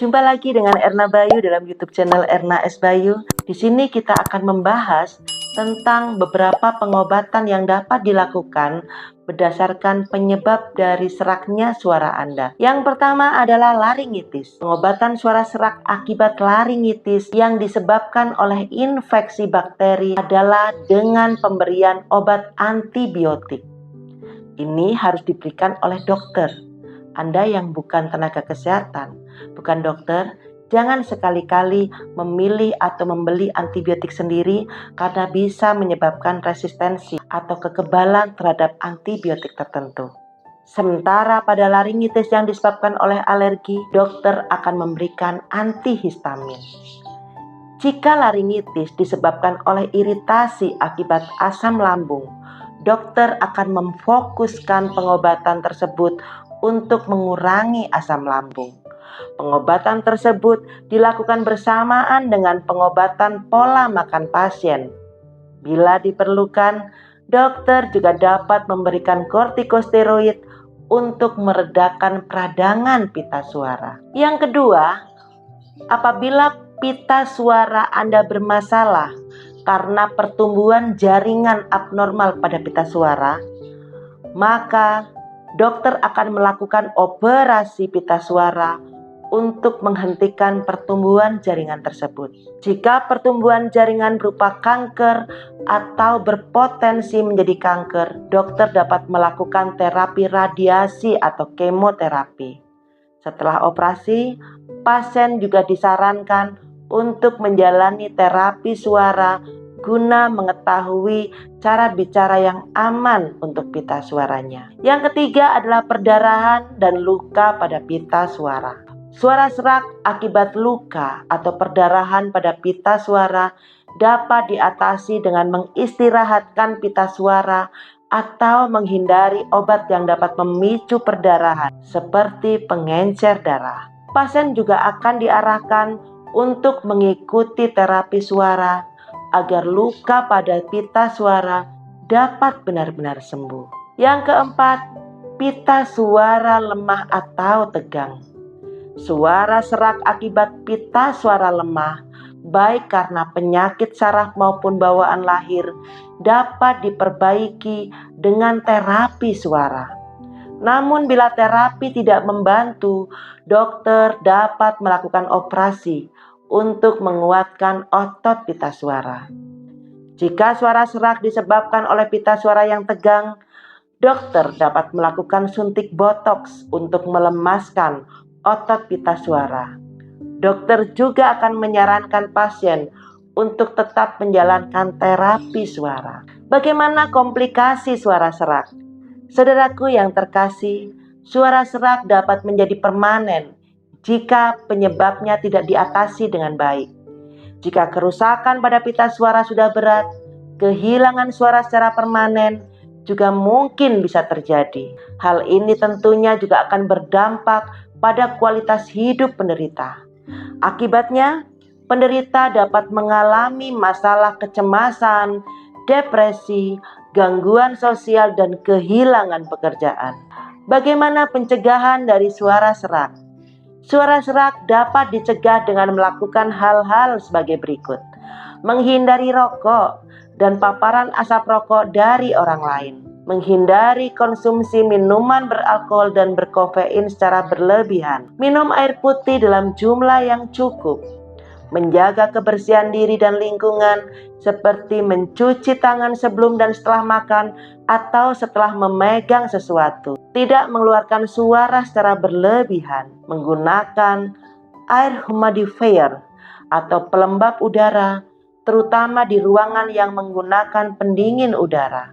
Jumpa lagi dengan Erna Bayu dalam YouTube channel Erna S. Bayu. Di sini kita akan membahas tentang beberapa pengobatan yang dapat dilakukan berdasarkan penyebab dari seraknya suara Anda. Yang pertama adalah laringitis. Pengobatan suara serak akibat laringitis yang disebabkan oleh infeksi bakteri adalah dengan pemberian obat antibiotik. Ini harus diberikan oleh dokter. Anda yang bukan tenaga kesehatan, bukan dokter, jangan sekali-kali memilih atau membeli antibiotik sendiri karena bisa menyebabkan resistensi atau kekebalan terhadap antibiotik tertentu. Sementara pada laringitis yang disebabkan oleh alergi, dokter akan memberikan antihistamin. Jika laringitis disebabkan oleh iritasi akibat asam lambung, dokter akan memfokuskan pengobatan tersebut untuk mengurangi asam lambung. Pengobatan tersebut dilakukan bersamaan dengan pengobatan pola makan pasien. Bila diperlukan, dokter juga dapat memberikan kortikosteroid untuk meredakan peradangan pita suara. Yang kedua, apabila pita suara Anda bermasalah karena pertumbuhan jaringan abnormal pada pita suara, maka dokter akan melakukan operasi pita suara untuk menghentikan pertumbuhan jaringan tersebut. Jika pertumbuhan jaringan berupa kanker atau berpotensi menjadi kanker, dokter dapat melakukan terapi radiasi atau kemoterapi. Setelah operasi, pasien juga disarankan untuk menjalani terapi suara guna mengetahui cara bicara yang aman untuk pita suaranya. Yang ketiga adalah perdarahan dan luka pada pita suara. Suara serak akibat luka atau perdarahan pada pita suara dapat diatasi dengan mengistirahatkan pita suara atau menghindari obat yang dapat memicu perdarahan seperti pengencer darah. Pasien juga akan diarahkan untuk mengikuti terapi suara agar luka pada pita suara dapat benar-benar sembuh. Yang keempat, pita suara lemah atau tegang. Suara serak akibat pita suara lemah, baik karena penyakit saraf maupun bawaan lahir, dapat diperbaiki dengan terapi suara. Namun bila terapi tidak membantu, dokter dapat melakukan operasi untuk menguatkan otot pita suara. Jika suara serak disebabkan oleh pita suara yang tegang, dokter dapat melakukan suntik botox untuk melemaskan otot pita suara. Dokter juga akan menyarankan pasien untuk tetap menjalankan terapi suara. Bagaimana komplikasi suara serak? Saudaraku yang terkasih, suara serak dapat menjadi permanen jika penyebabnya tidak diatasi dengan baik. Jika kerusakan pada pita suara sudah berat, kehilangan suara secara permanen juga mungkin bisa terjadi. Hal ini tentunya juga akan berdampak pada kualitas hidup penderita. Akibatnya, penderita dapat mengalami masalah kecemasan, depresi, gangguan sosial, dan kehilangan pekerjaan. Bagaimana pencegahan dari suara serak? Suara serak dapat dicegah dengan melakukan hal-hal sebagai berikut. Menghindari rokok dan paparan asap rokok dari orang lain. Menghindari konsumsi minuman beralkohol dan berkafein secara berlebihan. Minum air putih dalam jumlah yang cukup. Menjaga kebersihan diri dan lingkungan seperti mencuci tangan sebelum dan setelah makan atau setelah memegang sesuatu. Tidak mengeluarkan suara secara berlebihan. Menggunakan air humidifier atau pelembab udara, terutama di ruangan yang menggunakan pendingin udara.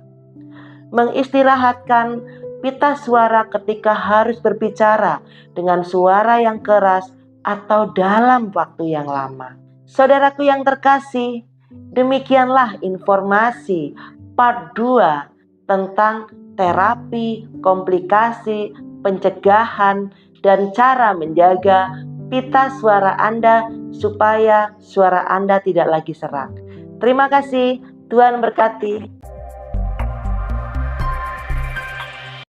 Mengistirahatkan pita suara ketika harus berbicara dengan suara yang keras atau dalam waktu yang lama. Saudaraku yang terkasih, demikianlah informasi part 2 tentang terapi, komplikasi, pencegahan, dan cara menjaga pita suara Anda supaya suara Anda tidak lagi serak. Terima kasih, Tuhan berkati.